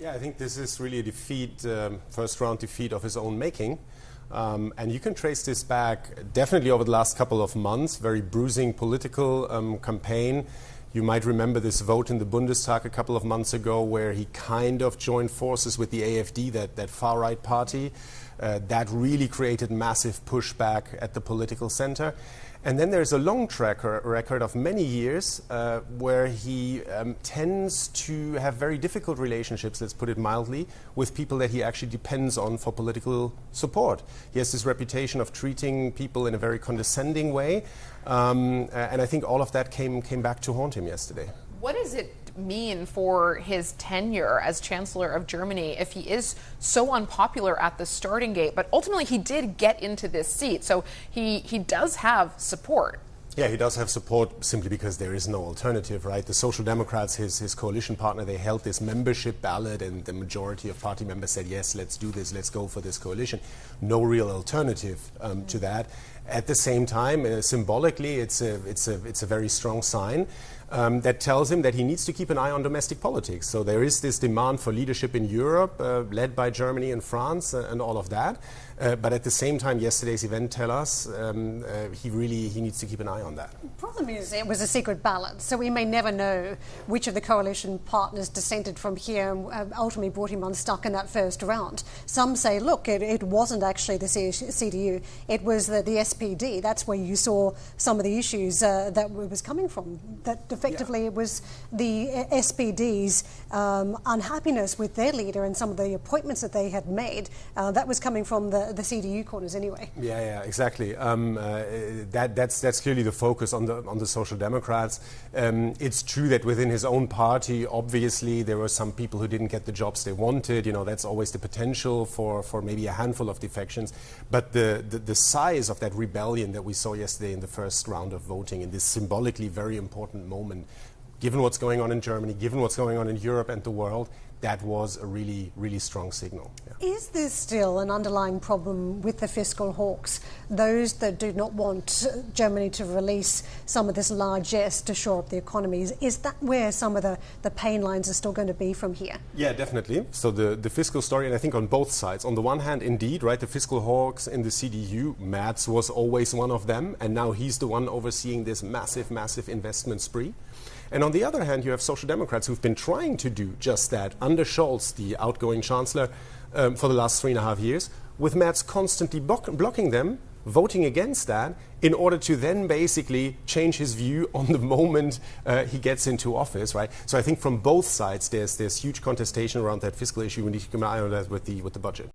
Yeah, I think this is really a defeat, first round defeat of his own making. And you can trace this back definitely over the last couple of months, very bruising political campaign. You might remember this vote in the Bundestag a couple of months ago where he kind of joined forces with the AfD, that far-right party. That really created massive pushback at the political center. And then there's a long record of many years where he tends to have very difficult relationships, let's put it mildly, with people that he actually depends on for political support. He has this reputation of treating people in a very condescending way, and I think all of that came back to haunt him yesterday. What does it mean for his tenure as Chancellor of Germany if he is so unpopular at the starting gate, but ultimately he did get into this seat, so he does have support? Yeah, he does have support simply because there is no alternative, right? The Social Democrats, his coalition partner, they held this membership ballot and the majority of party members said, yes, let's do this, let's go for this coalition. No real alternative to that. At the same time, symbolically, it's a very strong sign that tells him that he needs to keep an eye on domestic politics. So there is this demand for leadership in Europe, led by Germany and France and all of that. But at the same time, yesterday's event tells us he needs to keep an eye on that. The problem is it was a secret ballot, so we may never know which of the coalition partners dissented from here and ultimately brought him unstuck in that first round. Some say, look, it wasn't actually the CDU, it was the SPD. That's where you saw some of the issues that it was coming from. That effectively it was the SPD's unhappiness with their leader and some of the appointments that they had made. That was coming from the CDU corners anyway. Yeah, exactly. That's clearly the focus on the Social Democrats. It's true that within his own party, obviously, there were some people who didn't get the jobs they wanted. You know, that's always the potential for maybe a handful of defections. But the size of that rebellion that we saw yesterday in the first round of voting in this symbolically very important moment, given what's going on in Germany, given what's going on in Europe and the world, that was a really, really strong signal. Yeah. Is there still an underlying problem with the fiscal hawks, those that do not want Germany to release some of this largesse to shore up the economies? Is that where some of the pain lines are still going to be from here? Yeah, definitely. So the fiscal story, and I think on both sides. On the one hand, indeed, right, the fiscal hawks in the CDU, Merz was always one of them, and now he's the one overseeing this massive, massive investment spree. And on the other hand, you have Social Democrats who've been trying to do just that under Scholz, the outgoing chancellor, for the last 3.5 years, with Merz constantly blocking them, voting against that, in order to then basically change his view on the moment he gets into office, right? So I think from both sides, there's huge contestation around that fiscal issue. We need to keep an eye on that with the budget.